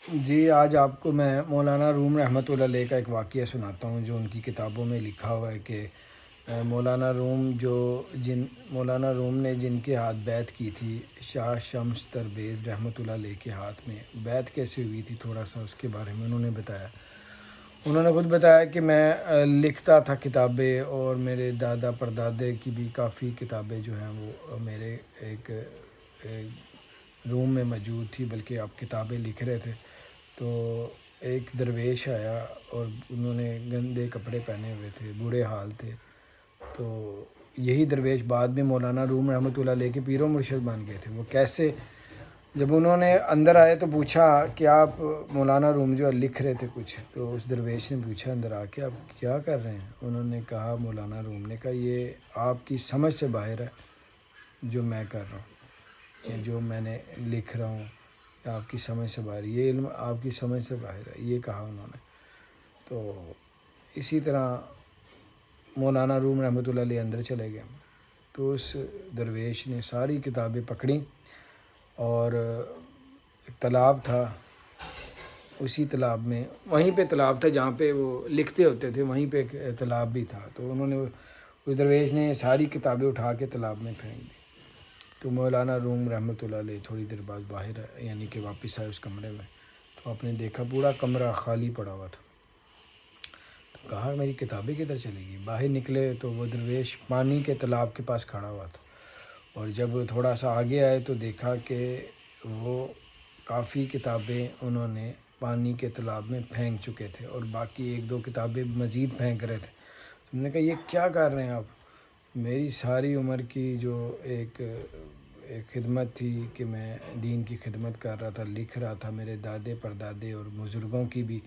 جی، آج آپ کو میں مولانا روم رحمۃ اللہ علیہ کا ایک واقعہ سناتا ہوں جو ان کی کتابوں میں لکھا ہوا ہے کہ مولانا روم نے جن کے ہاتھ بیعت کی تھی شاہ شمس تبریز رحمۃ اللہ علیہ کے ہاتھ میں بیعت کیسے ہوئی تھی، تھوڑا سا اس کے بارے میں انہوں نے بتایا۔ انہوں نے خود بتایا کہ میں لکھتا تھا کتابیں، اور میرے دادا پردادے کی بھی کافی کتابیں جو ہیں وہ میرے ایک روم میں موجود تھی، بلکہ آپ کتابیں لکھ رہے تھے تو ایک درویش آیا اور انہوں نے گندے کپڑے پہنے ہوئے تھے، برے حال تھے۔ تو یہی درویش بعد میں مولانا روم رحمۃ اللہ علیہ کے پیر و مرشد بن گئے تھے۔ وہ کیسے؟ جب انہوں نے اندر آئے تو پوچھا کہ آپ مولانا روم جو لکھ رہے تھے کچھ، تو اس درویش نے پوچھا اندر آ کے آپ کیا کر رہے ہیں؟ انہوں نے کہا، مولانا روم نے کہا، یہ آپ کی سمجھ سے باہر ہے جو میں کر رہا ہوں، یا جو میں نے لکھ رہا ہوں، آپ کی سمجھ سے باہر، یہ علم آپ کی سمجھ سے باہر ہے، یہ کہا انہوں نے۔ تو اسی طرح مولانا روم رحمۃ اللہ علیہ اندر چلے گئے تو اس درویش نے ساری کتابیں پکڑیں، اور ایک تالاب تھا، اسی تالاب میں، وہیں پہ تالاب تھا جہاں پہ وہ لکھتے ہوتے تھے، وہیں پہ ایک تالاب بھی تھا۔ تو انہوں نے اس درویش نے ساری کتابیں اٹھا کے تالاب میں پھینک دی۔ تو مولانا روم رحمۃ اللہ علیہ تھوڑی دیر بعد باہر یعنی کہ واپس آئے اس کمرے میں، تو آپ نے دیکھا پورا کمرہ خالی پڑا ہوا تھا۔ تو کہا، میری کتابیں کدھر چلی گئی؟ باہر نکلے تو وہ درویش پانی کے تالاب کے پاس کھڑا ہوا تھا، اور جب تھوڑا سا آگے آئے تو دیکھا کہ وہ کافی کتابیں انہوں نے پانی کے تالاب میں پھینک چکے تھے، اور باقی ایک دو کتابیں مزید پھینک رہے تھے۔ تو میں نے کہا، یہ کیا کر رہے ہیں آپ؟ میری ساری عمر کی جو ایک خدمت تھی کہ میں دین کی خدمت کر رہا تھا، لکھ رہا تھا، میرے دادے پردادے اور بزرگوں کی بھی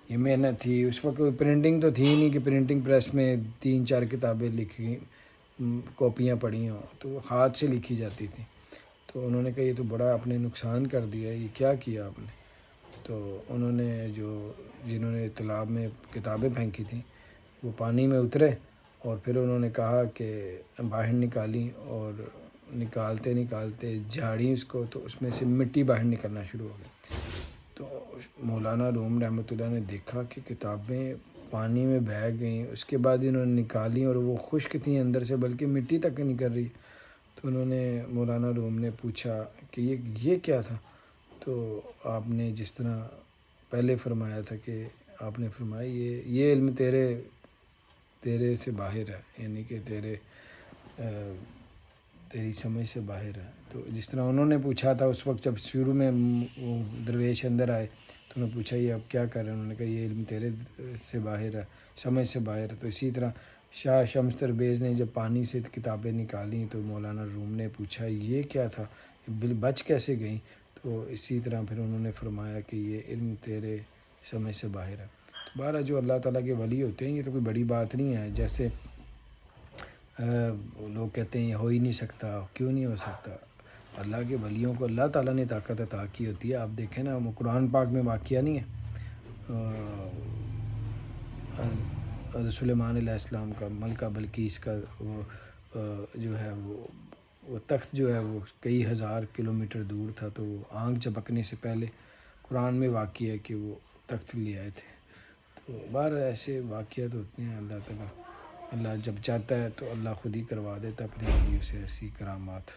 یہ محنت تھی۔ اس وقت کوئی پرنٹنگ تو تھی نہیں کہ پرنٹنگ پریس میں 3-4 کتابیں لکھی، کاپیاں پڑھی ہوں، تو وہ ہاتھ سے لکھی جاتی تھی۔ تو انہوں نے کہا، یہ تو بڑا آپ نے نقصان کر دیا، یہ کیا کیا آپ نے؟ تو انہوں نے جنہوں نے تالاب میں کتابیں پھینکی تھیں وہ پانی میں اترے، اور پھر انہوں نے کہا کہ باہر نکالی، اور نکالتے جھاڑی اس کو، تو اس میں سے مٹی باہر نکلنا شروع ہو گئی۔ تو مولانا روم رحمۃ اللہ نے دیکھا کہ کتابیں پانی میں بہہ گئیں، اس کے بعد انہوں نے نکالی اور وہ خشک تھیں اندر سے، بلکہ مٹی تک نکل رہی۔ تو انہوں نے مولانا روم نے پوچھا کہ یہ کیا تھا؟ تو آپ نے جس طرح پہلے فرمایا تھا کہ آپ نے فرمایا یہ علم تیرے سے باہر ہے، یعنی کہ تیری سمجھ سے باہر ہے۔ تو جس طرح انہوں نے پوچھا تھا اس وقت جب شروع میں وہ درویش اندر آئے تو انہوں نے پوچھا، یہ آپ کیا کر رہے ہیں؟ انہوں نے کہا، یہ علم تیرے سے باہر ہے، سمجھ سے باہر ہے۔ تو اسی طرح شاہ شمس تبریز نے جب پانی سے کتابیں نکالیں تو مولانا روم نے پوچھا، یہ کیا تھا؟ بچ کیسے گئیں؟ تو اسی طرح پھر انہوں نے فرمایا کہ یہ علم تیرے سمجھ سے باہر ہے۔ تو بہرحال جو اللہ تعالیٰ کے ولی ہوتے ہیں، یہ تو کوئی بڑی بات نہیں ہے۔ جیسے لوگ کہتے ہیں یہ ہو ہی نہیں سکتا، کیوں نہیں ہو سکتا؟ اللہ کے ولیوں کو اللہ تعالیٰ نے طاقت عطا کی ہوتی ہے۔ آپ دیکھیں نا، قرآن پاک میں واقعہ نہیں ہے حضرت سلیمان علیہ السلام کا، ملکہ بلقیس کا وہ جو ہے وہ تخت جو ہے وہ کئی ہزار کلومیٹر دور تھا، تو وہ آنکھ جھپکنے سے پہلے قرآن میں واقعہ ہے کہ وہ تخت لے آئے تھے۔ تو باہر ایسے واقعات ہوتے ہیں، اللہ تعالیٰ جب چاہتا ہے تو اللہ خود ہی کروا دیتا اپنے ولیوں سے ایسی کرامات۔